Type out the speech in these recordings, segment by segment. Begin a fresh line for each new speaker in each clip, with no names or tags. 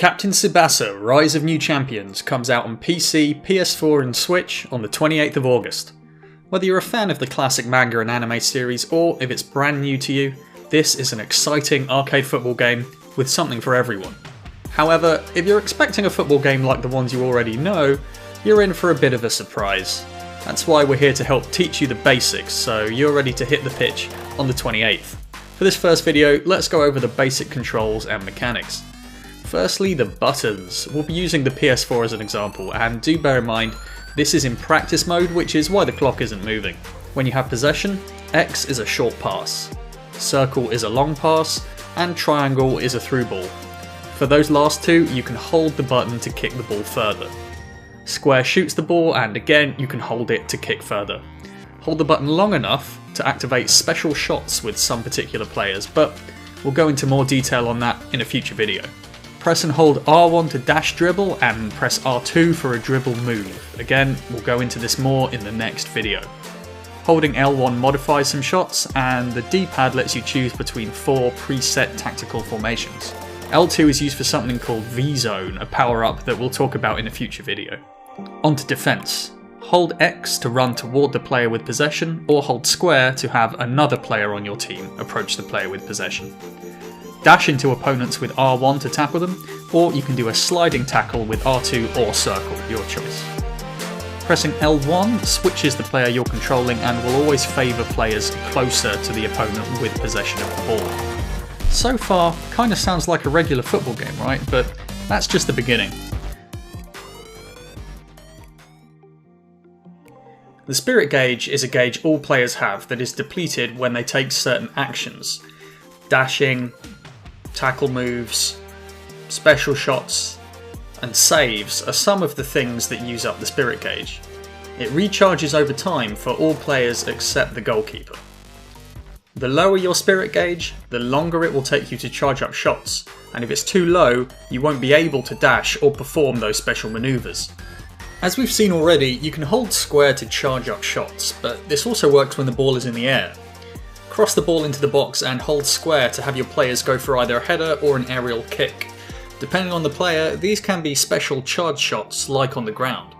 Captain Tsubasa Rise of New Champions comes out on PC, PS4 and Switch on the 28th of August. Whether you're a fan of the classic manga and anime series or if it's brand new to you, this is an exciting arcade football game with something for everyone. However, if you're expecting a football game like the ones you already know, you're in for a bit of a surprise. That's why we're here to help teach you the basics so you're ready to hit the pitch on the 28th. For this first video, let's go over the basic controls and mechanics. Firstly, the buttons. We'll be using the PS4 as an example, and do bear in mind, this is in practice mode, which is why the clock isn't moving. When you have possession, X is a short pass, circle is a long pass, and triangle is a through ball. For those last two, you can hold the button to kick the ball further. Square shoots the ball, and again, you can hold it to kick further. Hold the button long enough to activate special shots with some particular players, but we'll go into more detail on that in a future video. Press and hold R1 to dash dribble and press R2 for a dribble move. Again, we'll go into this more in the next video. Holding L1 modifies some shots, and the D-pad lets you choose between 4 preset tactical formations. L2 is used for something called V-Zone, a power-up that we'll talk about in a future video. On to defense. Hold X to run toward the player with possession, or hold square to have another player on your team approach the player with possession. Dash into opponents with R1 to tackle them, or you can do a sliding tackle with R2 or circle, your choice. Pressing L1 switches the player you're controlling and will always favour players closer to the opponent with possession of the ball. So far, kinda sounds like a regular football game, right? But that's just the beginning. The spirit gauge is a gauge all players have that is depleted when they take certain actions. Dashing, tackle moves, special shots, and saves are some of the things that use up the spirit gauge. It recharges over time for all players except the goalkeeper. The lower your spirit gauge, the longer it will take you to charge up shots, and if it's too low, you won't be able to dash or perform those special maneuvers. As we've seen already, you can hold square to charge up shots, but this also works when the ball is in the air. Cross the ball into the box and hold square to have your players go for either a header or an aerial kick. Depending on the player, these can be special charge shots like on the ground.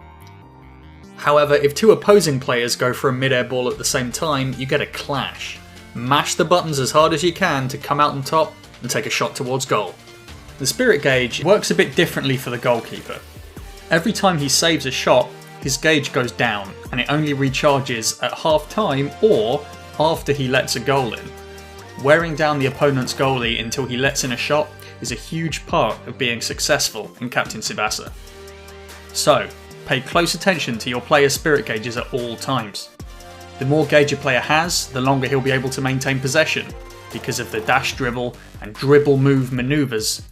However, if two opposing players go for a mid-air ball at the same time, you get a clash. Mash the buttons as hard as you can to come out on top and take a shot towards goal. The spirit gauge works a bit differently for the goalkeeper. Every time he saves a shot, his gauge goes down and it only recharges at half time or after he lets a goal in. Wearing down the opponent's goalie until he lets in a shot is a huge part of being successful in Captain Tsubasa. So, pay close attention to your player's spirit gauges at all times. The more gauge a player has, the longer he'll be able to maintain possession, because of the dash dribble and dribble move maneuvers.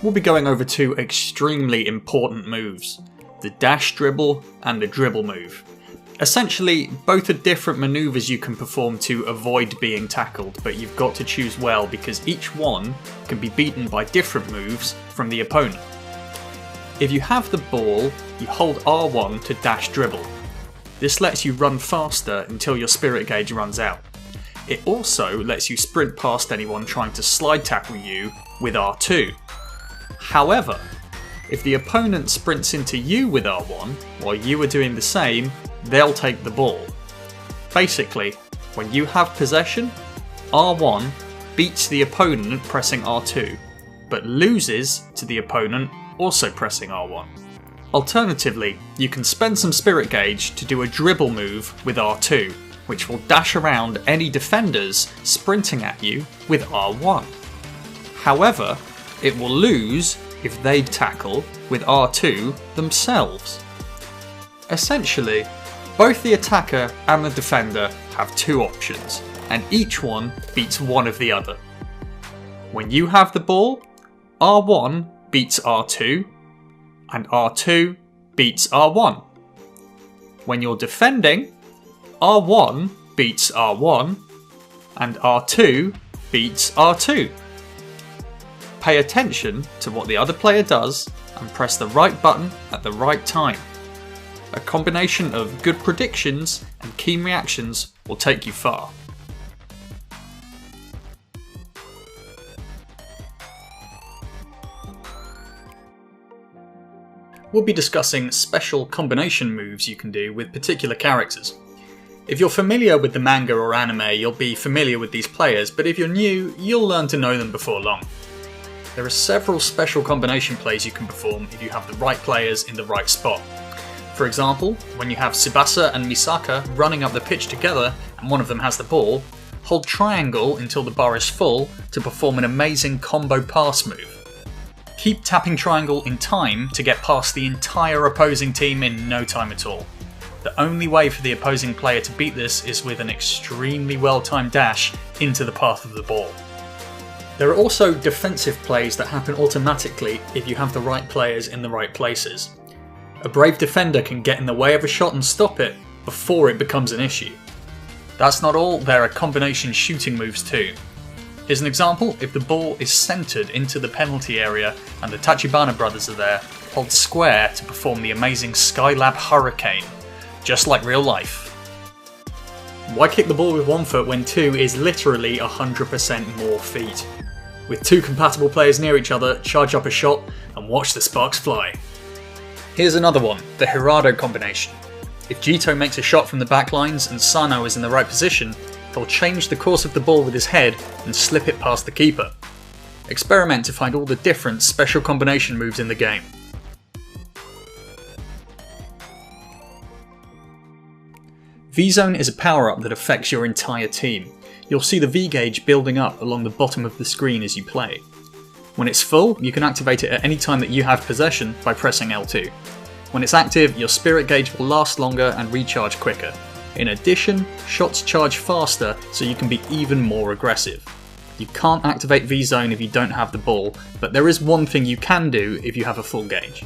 We'll be going over two extremely important moves, the dash dribble and the dribble move. Essentially, both are different maneuvers you can perform to avoid being tackled, but you've got to choose well because each one can be beaten by different moves from the opponent. If you have the ball, you hold R1 to dash dribble. This lets you run faster until your spirit gauge runs out. It also lets you sprint past anyone trying to slide tackle you with R2. However, if the opponent sprints into you with R1 while you are doing the same, they'll take the ball. Basically, when you have possession, R1 beats the opponent pressing R2, but loses to the opponent also pressing R1. Alternatively, you can spend some spirit gauge to do a dribble move with R2, which will dash around any defenders sprinting at you with R1. However, it will lose if they tackle with R2 themselves. Essentially, both the attacker and the defender have two options, and each one beats one of the other. When you have the ball, R1 beats R2, and R2 beats R1. When you're defending, R1 beats R1, and R2 beats R2. Pay attention to what the other player does and press the right button at the right time. A combination of good predictions and keen reactions will take you far. we'll be discussing special combination moves you can do with particular characters. If you're familiar with the manga or anime, you'll be familiar with these players, but if you're new, you'll learn to know them before long. There are several special combination plays you can perform if you have the right players in the right spot. For example, when you have Tsubasa and Misaka running up the pitch together and one of them has the ball, hold triangle until the bar is full to perform an amazing combo pass move. Keep tapping triangle in time to get past the entire opposing team in no time at all. The only way for the opposing player to beat this is with an extremely well-timed dash into the path of the ball. There are also defensive plays that happen automatically if you have the right players in the right places. A brave defender can get in the way of a shot and stop it before it becomes an issue. That's not all, there are combination shooting moves too. Here's an example: if the ball is centred into the penalty area and the Tachibana brothers are there, hold square to perform the amazing Skylab Hurricane, just like real life. Why kick the ball with one foot when two is literally 100% more feet? With two compatible players near each other, charge up a shot and watch the sparks fly. Here's another one, the Hirado combination. If Jito makes a shot from the back lines and Sano is in the right position, he'll change the course of the ball with his head and slip it past the keeper. Experiment to find all the different special combination moves in the game. V-Zone is a power-up that affects your entire team. You'll see the V-gauge building up along the bottom of the screen as you play. When it's full, you can activate it at any time that you have possession by pressing L2. When it's active, your spirit gauge will last longer and recharge quicker. In addition, shots charge faster, so you can be even more aggressive. You can't activate V-Zone if you don't have the ball, but there is one thing you can do if you have a full gauge.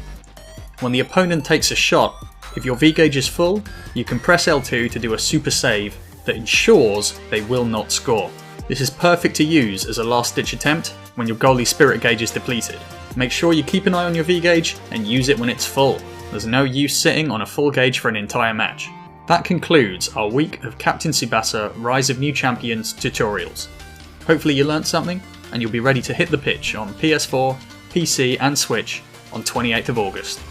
When the opponent takes a shot, if your V-gauge is full, you can press L2 to do a super save that ensures they will not score. This is perfect to use as a last-ditch attempt when your goalie's spirit gauge is depleted. Make sure you keep an eye on your V-gauge and use it when it's full. There's no use sitting on a full gauge for an entire match. That concludes our week of Captain Tsubasa Rise of New Champions tutorials. Hopefully you learnt something and you'll be ready to hit the pitch on PS4, PC and Switch on 28th of August.